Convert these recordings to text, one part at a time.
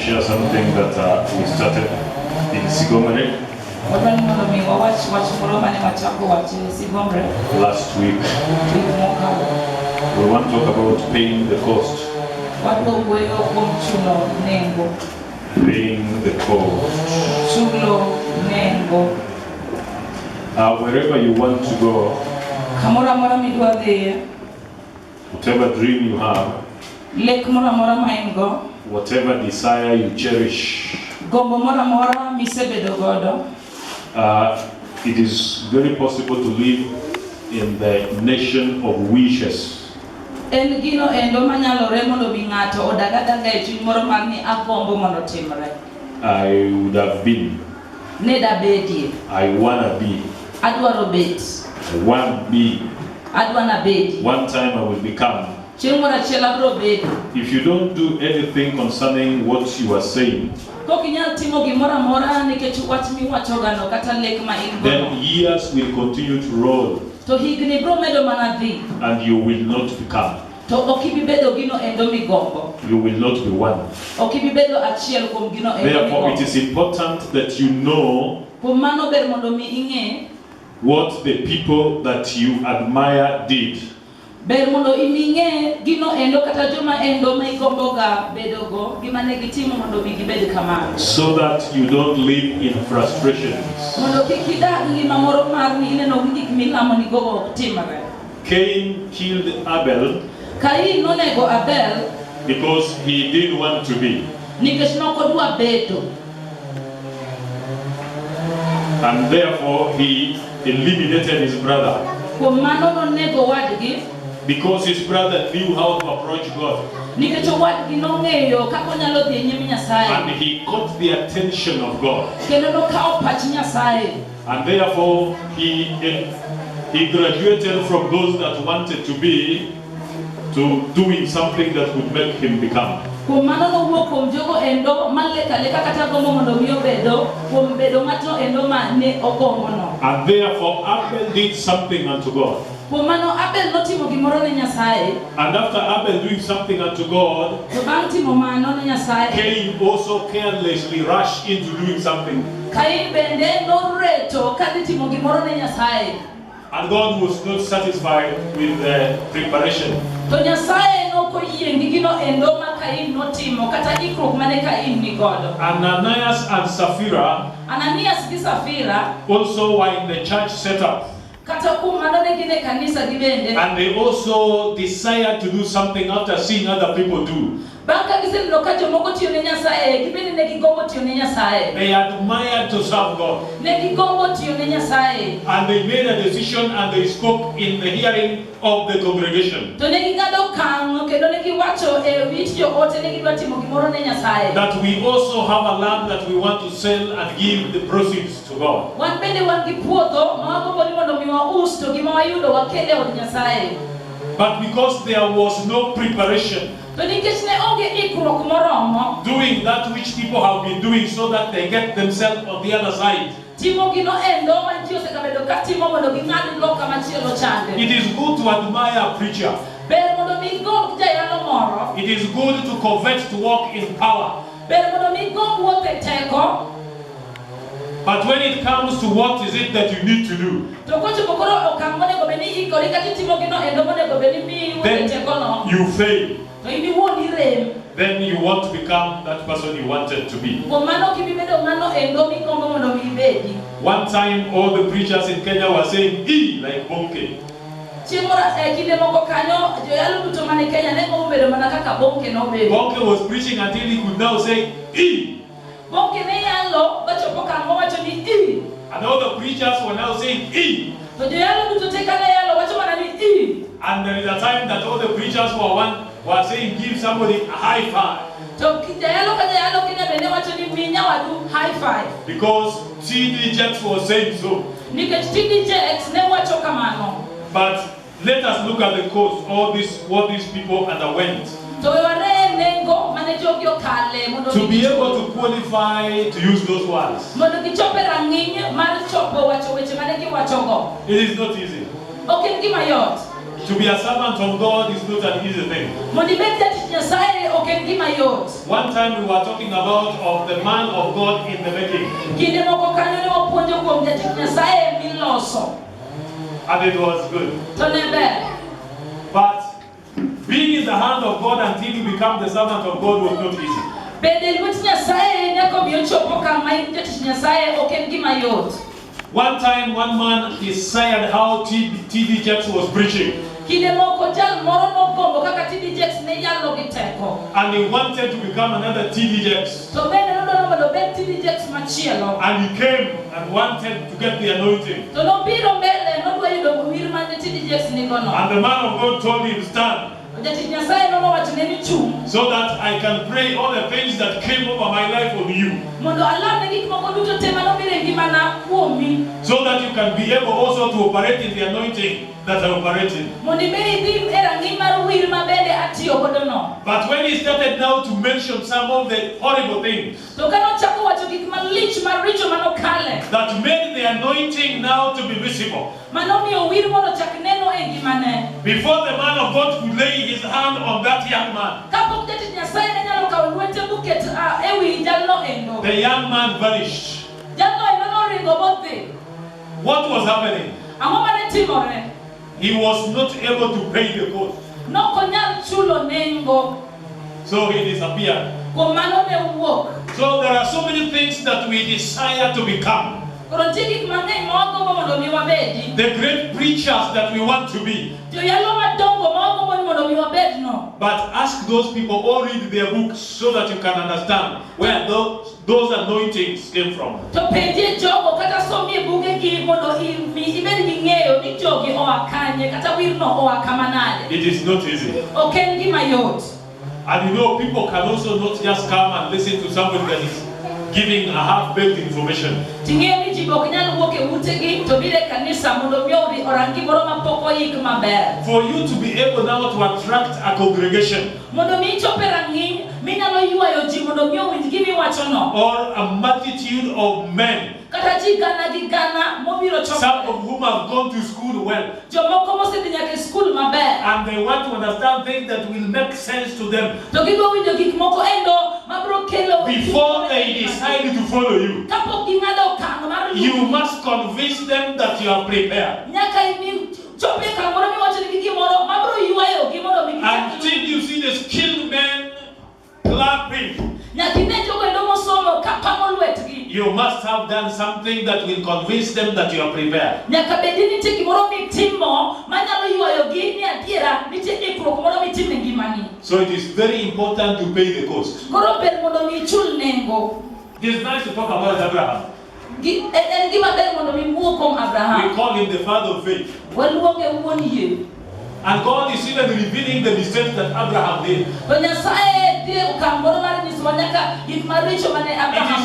share something that we started in Sigomere last week. We want to talk about paying the cost. Paying the cost. Wherever you want to go, whatever dream you have, whatever desire you cherish, it is very possible to live in the nation of wishes. I would have been. I wanna be. I want be. One time I will become. If you don't do anything concerning what you are saying, then years will continue to roll and you will not become. You will not be one. Therefore, it is important that you know what the people that you admire did, so that you don't live in frustrations. Cain killed Abel because he didn't want to be. And therefore he eliminated his brother. Because his brother knew how to approach God. And he caught the attention of God. And therefore he graduated from those that wanted to be to doing something that would make him become. And therefore Abel did something unto God. And after Abel doing something unto God, Cain also carelessly rushed into doing something. And God was not satisfied with the preparation. Ananias and Sapphira also were in the church setup. And they also desired to do something after seeing other people do. They admired to serve God. And they made a decision and they spoke in the hearing of the congregation that we also have a land that we want to sell and give the proceeds to God. But because there was no preparation, doing that which people have been doing so that they get themselves on the other side, it is good to admire a preacher. It is good to covet to walk in power. But when it comes to what is it that you need to do, then you fail. Then you want to become that person you wanted to be. One time all the preachers in Kenya were saying E like Bonke. Bonke was preaching until he could now say E. And all the preachers were now saying E. And there is a time that all the preachers were saying give somebody a high five. Because T.D. Jakes was saying so. But let us look at the cost, what these people underwent. To be able to qualify to use those words. It is not easy. To be a servant of God is not an easy thing. One time we were talking about of the man of God in the making. And it was good. But being in the hand of God until you become the servant of God was not easy. One time, one man desired how T.D. Jakes was preaching. And he wanted to become another T.D. Jakes. And he came and wanted to get the anointing. And the man of God told him, stand, so that I can pray all the things that came over my life on you. So that you can be able also to operate in the anointing that I operate in. But when he started now to mention some of the horrible things that made the anointing now to be visible, before the man of God could lay his hand on that young man, the young man vanished. What was happening? He was not able to pay the cost. So he disappeared. So there are so many things that we desire to become. The great preachers that we want to be. But ask those people or read their books so that you can understand where those anointings came from. It is not easy. And you know, people can also not just come and listen to somebody that is giving a half-baked information. For you to be able now to attract a congregation or a multitude of men, some of whom have gone to school well, and they want to understand things that will make sense to them before they decide to follow you. You must convince them that you are prepared. Until you see the skilled men clapping, you must have done something that will convince them that you are prepared. So it is very important to pay the cost. It is nice to talk about Abraham. We call him the father of faith. And God is even revealing the mistakes that Abraham did. It is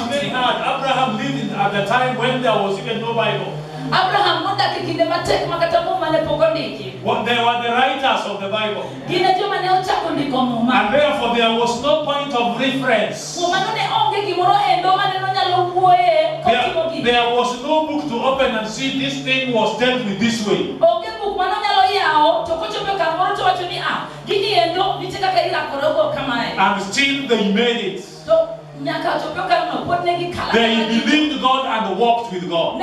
very hard. Abraham lived at the time when there was even no Bible. They were the writers of the Bible. And therefore there was no point of reference. There was no book to open and see this thing was dealt with this way. And still they made it. They believed God and walked with God.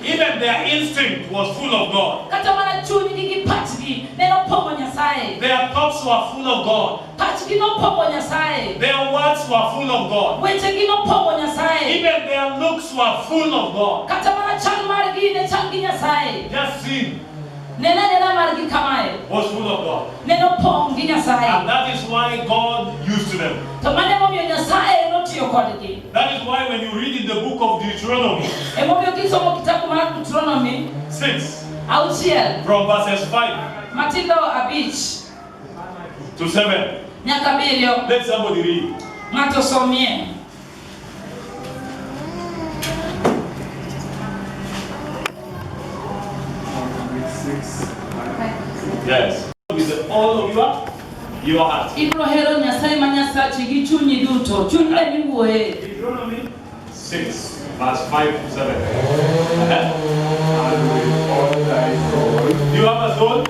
Even their instinct was full of God. Their thoughts were full of God. Their words were full of God. Even their looks were full of God. Just sin was full of God. And that is why God used them. That is why when you read in the book of Deuteronomy 6 from verses 5 to 7, let somebody read. Yes. With all of your heart. Deuteronomy 6 verse 5 to 7. And with all thy soul, You have a soul?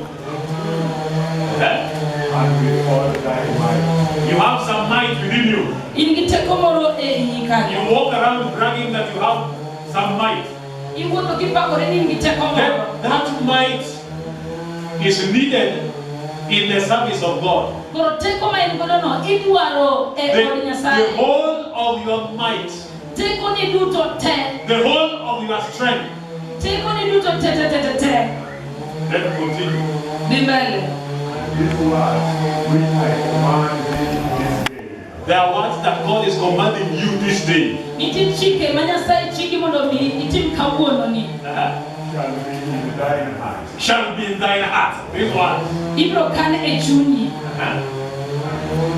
And with all thy might. You have some might within you. You walk around bragging that you have some might. That might is needed in the service of God. The whole of your might, the whole of your strength. Let's continue. These words which I command thee this day. There are words that God is commanding you this day. Shall be in thine heart. This one.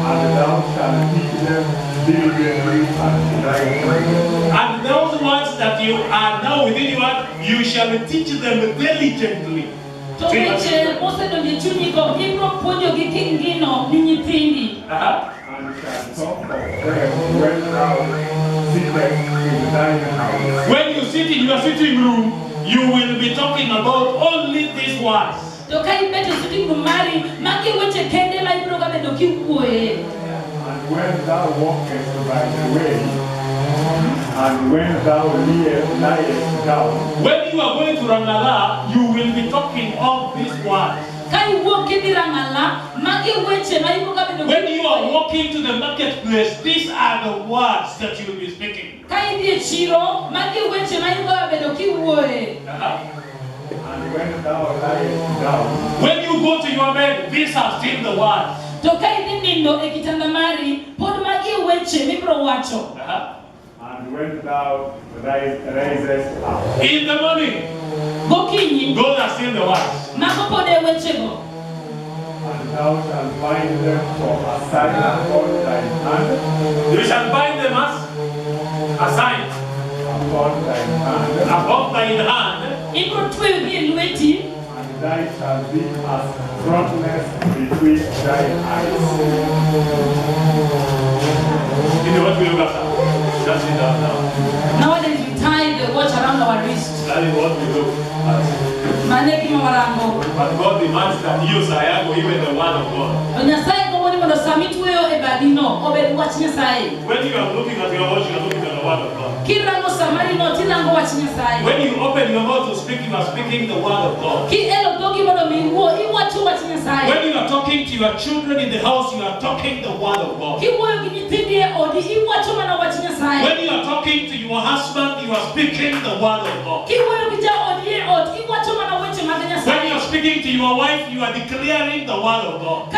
And thou shalt teach them diligently unto thy children. And those words that you are now within your heart, you shall teach them diligently. And shall talk of them when thou sittest in thine house. When you sit in your sitting room, you will be talking about only these words. And when thou walkest by the way, and when thou liest down, when you are going to Rangala, you will be talking of these words. When you are walking to the marketplace, these are the words that you will be speaking. And when thou liest down, when you go to your bed, these are still the words. And when thou risest up in the morning, those are still the words. And thou shalt bind them for a sign upon thine hand. You shall bind them as a sign upon thine hand. Above thine hand. And thou shalt be as frontness between thine eyes. You know what we look at? Just sit down now. Nowadays we tie the watch around our wrist. That is what we look at. But God demands that you say, even the word of God. When you are looking at your watch, you are looking at the word of God. When you open your mouth to speak, you are speaking the word of God. When you are talking to your children in the house, you are talking the word of God. When you are talking to your husband, you are speaking the word of God. When you are speaking to your wife, you are declaring the word of God.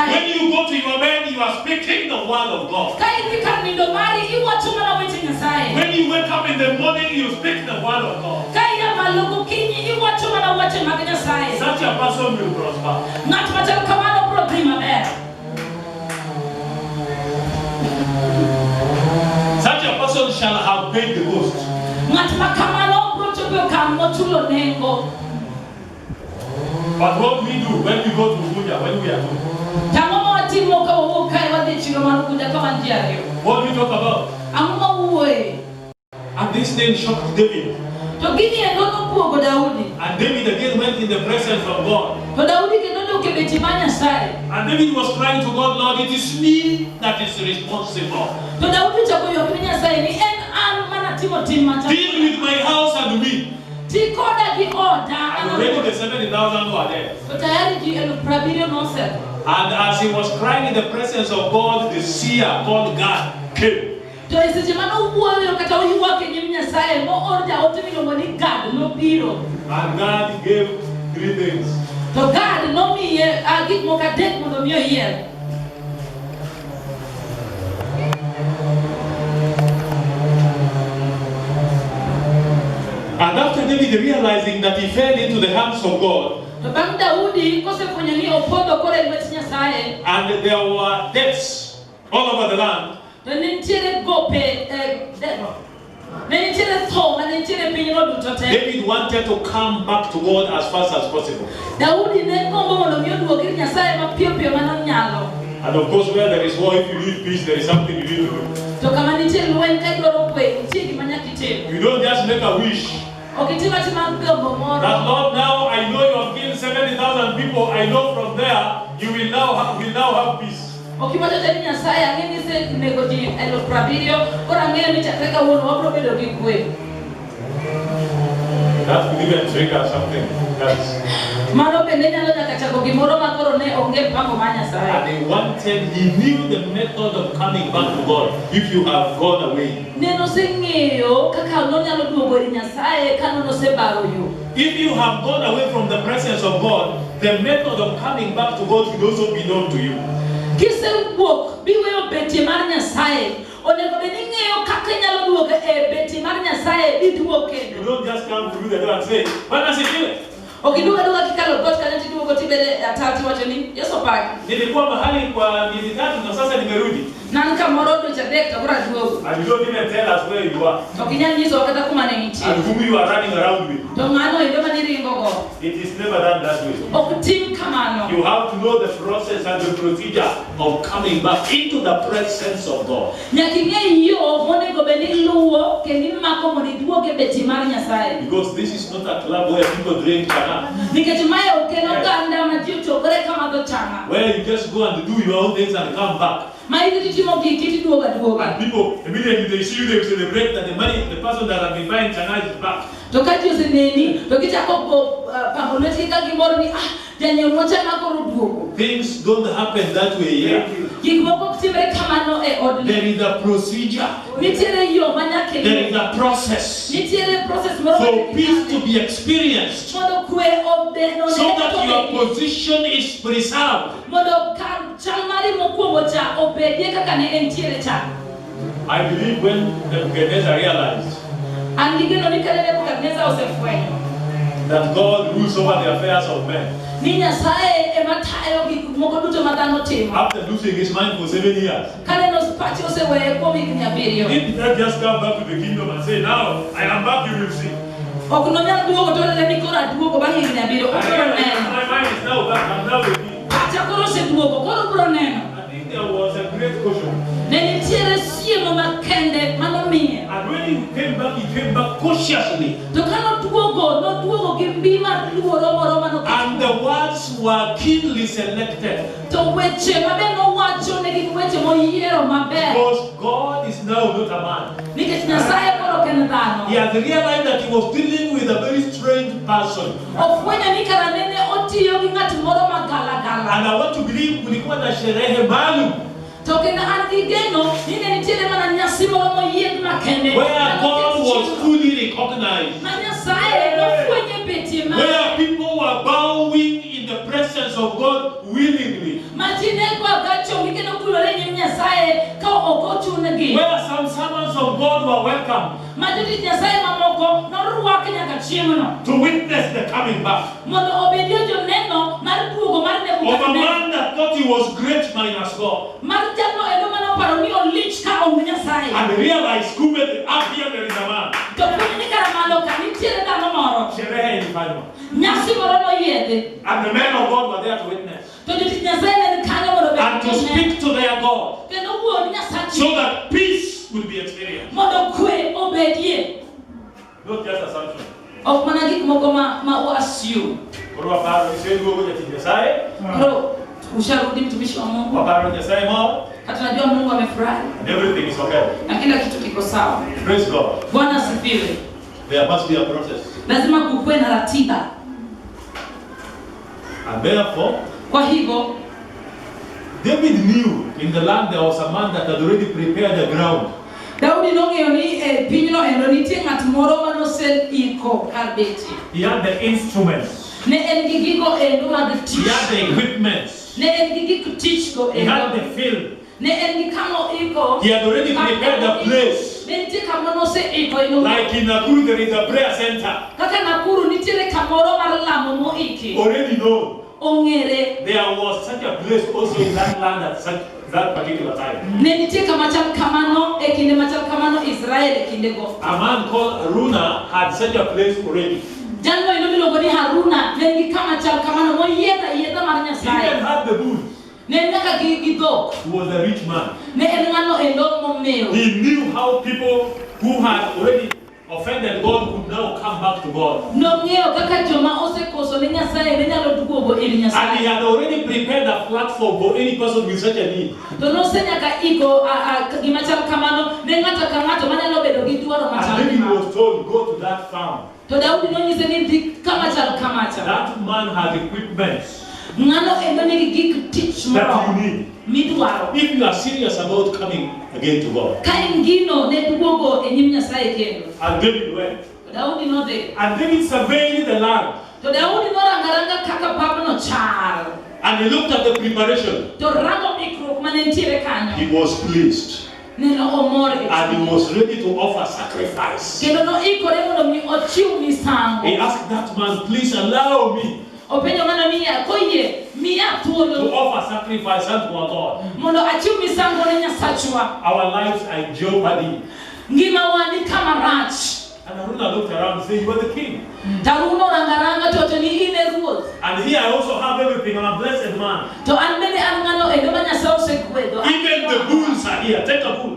When you go to your bed, you are speaking the word of God. When you wake up in the morning, you speak the word of God. Such a person will prosper. Such a person shall have paid the most. But what we do when we go to Buja, when we are doing? What do we talk about? And this thing shocked David. And David again went in the presence of God. And David was crying to God, Lord, it is me that is responsible. Deal with my house and me. And already the 70,000 were there. And as he was crying in the presence of God, the seer called God came. And God gave 3 things. And after David realizing that he fell into the hands of God, and there were deaths all over the land, David wanted to come back to God as fast as possible. And of course, where there is war, if you need peace, there is something you need to do. You don't just make a wish That Lord, now I know you have killed 70,000 people. I know from there you will now have peace. That could even trigger something else. And he knew the method of coming back to God if you have gone away. If you have gone away from the presence of God, the method of coming back to God will also be known to you. You don't just come through the door and say, "Bwana sifiwe." Nilikuwa mahali kwa miezi 3 na sasa nimerudi. And you don't even tell us where you are. And whom you are running around with. It is never done that way. You have to know the process and the procedure of coming back into the presence of God. Because this is not a club where people drink chana. Where you just go and do your own things and come back. And people, immediately they see you, they celebrate that the money, the person that has been buying chana is back. Things don't happen that way here. There is a procedure. There is a process for peace to be experienced, so that your position is preserved. I believe when Nebuchadnezzar realized that God rules over the affairs of men, after losing his mind for 7 years, he did not just come back to the kingdom and say, "Now I am back, you will see. My mind is now back, I'm now the king." I think there was a great caution. And when he came back cautiously. And the words were keenly selected. Because God is now not a man. He has realized that he was dealing with a very strange person. And I want to believe kulikuwa na sherehe maalum where God was fully recognized, where people were bowing in the presence of God willingly, where some servants of God were welcome to witness the coming back of a man that thought he was great minus God, and realized who made the appear there is a man. And the men of God were there to witness and to speak to their God, so that peace would be experienced. Not just assumption. Usharudi mtumishi wa Mungu. Tunajua Mungu amefurahi. Everything is okay. Na kila kitu kiko sawa. Praise God. Bwana asifiwe. There must be a process. Lazima kuwe na ratiba. And therefore, kwa hivyo David knew in the land there was a man that had already prepared the ground. Daudi nongeyoni pinyno endonitie ng'at moro manosel iko karbeti. He had the instruments. Ne en gi gigo endo mag tich. He had the equipment. Ne en gi gik tich go endo. He had the field. Ne en gi kamo iko. He had already prepared the place. Ne nitie kamo nose iko ino. Like in Nakuru there is a prayer center. Kaka Nakuru nitie kamoro mar lamo mo iki. Already known. Ongere. There was such a place also in that land at that particular time. Ne nitie kamachal kamano ekinde machal kamano Israel ekinde go. A man called Haruna had such a place already. Jango ino miluongo ni Haruna ne ngi kamachal kamano mo yedha mar Nyasaye. He even had the bull. Ne naka gi dhok. He was a rich man. Ne en ng'ano endo momeo. He knew how people who had already offended God could now come back to God. And he had already prepared a platform for any person with such a need. And David was told, go to that farm. That man had equipment that you need. If you are serious about coming again to God. And David went. And David surveyed the land. And he looked at the preparation. He was pleased. And he was ready to offer sacrifice. He asked that man, please allow me to offer sacrifice unto our God. Our lives are in jeopardy. And Aruna looked around and said, you are the king. And here I also have everything. I'm a blessed man. Even the bulls are here. Take a bull.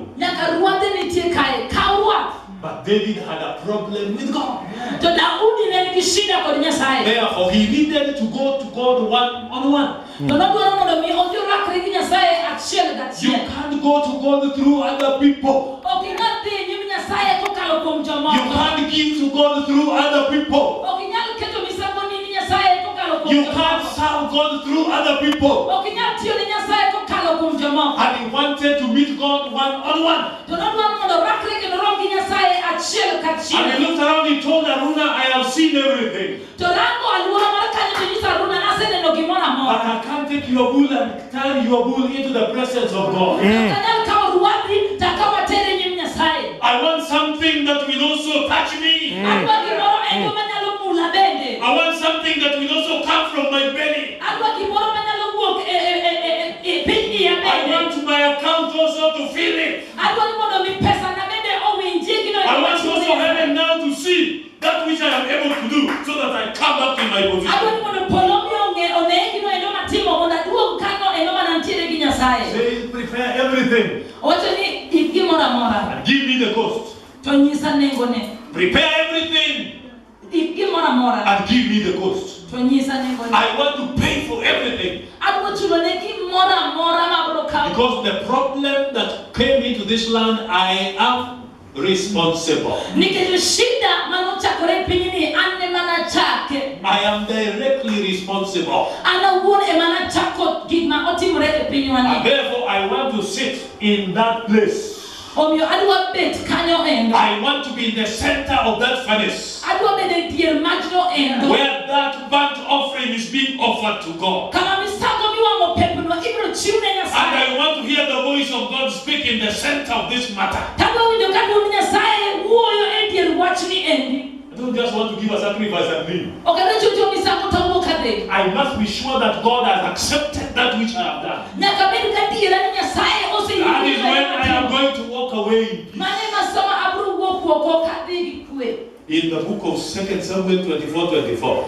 But David had a problem with God. Therefore, he needed to go to God one-on-one. You can't go to God through other people. You can't give to God through other people. You can't serve God through other people. And he wanted to meet God one-on-one. And he looked around, he told Aruna, I have seen everything. But I can't take your bull and turn your bull into the presence of God. I want something that will also touch me. I want something that will also come from my belly. I want my account also to fill it. I want also heaven now to see that which I am able to do so that I come back in my position. Say, prepare everything. And give me the cost. Prepare everything. And give me the cost. I want to pay for everything. Because the problem that came into this land, I am responsible. I am directly responsible. And therefore, I want to sit in that place. I want to be in the center of that furnace where that burnt offering is being offered to God. And I want to hear the voice of God speak in the center of this matter. I don't just want to give a sacrifice and leave. I must be sure that God has accepted that which I have done. That is when I am going to walk away in peace. In the book of 2 Samuel 24:24,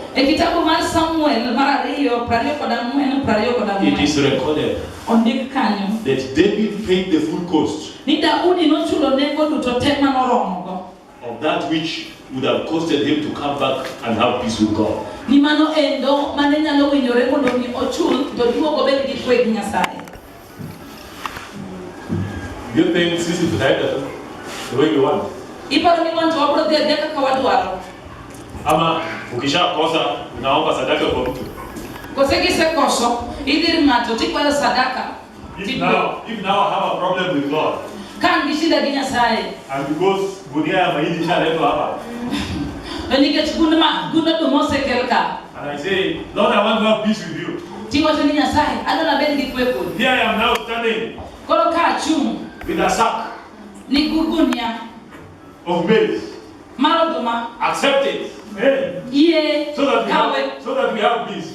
it is recorded that David paid the full cost of that which would have costed him to come back and have peace with God. You think this is the way you want? Ama ukisha kosa unaomba sadaka kwa mtu. If now I have a problem with God, and because gunia ya mahindi shaletwa hapa, and I say, Lord, I want to have peace with you. Here I am now standing with a sack of maize. Accept it. Hey. So that we have peace.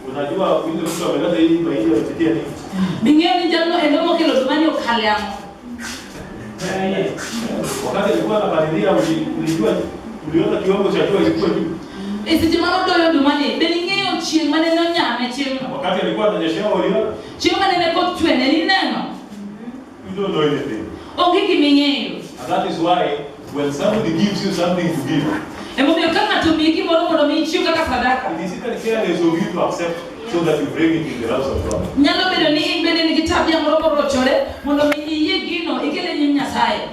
Unajua vile mtu ameleta hii mahindi yapitia nini? Bingeni jambo endomo kilo dumani ukaliamo. Wakati alikuwa anabadilia ulijua uliona kiwango cha jua kilikuwa juu. Isitimano doyo dumani belingeyo chini maneno nyame chini. Wakati alikuwa ananyeshea uliona? Chini maneno kwa twene ni neno. You don't know anything. Okiki mingeyo. And that is why when somebody gives you something to give, it is careless of you to accept so that you bring it in the house of God.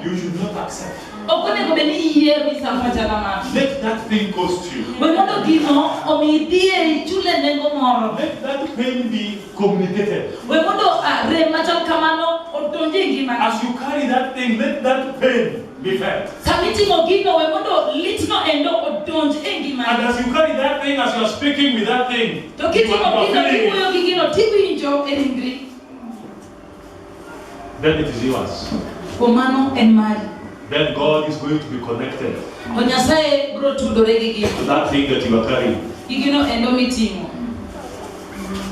You should not accept. Let that thing cost you. Let that pain be communicated. As you carry that thing, let that pain be felt. And as you carry that thing, as you are speaking with that thing, you are feeling it. Then it is yours. Then God is going to be connected to that thing that you are carrying.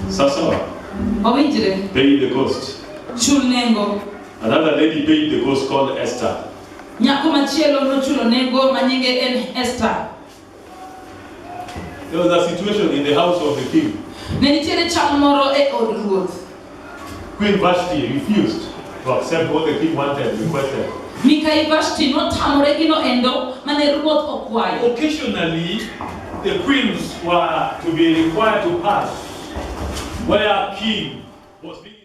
Sasa, pay the cost. Another lady paid the cost called Esther. There was a situation in the house of the king. Queen Vashti refused to accept what the king wanted, requested. Occasionally, the queens were to be required to pass where king was being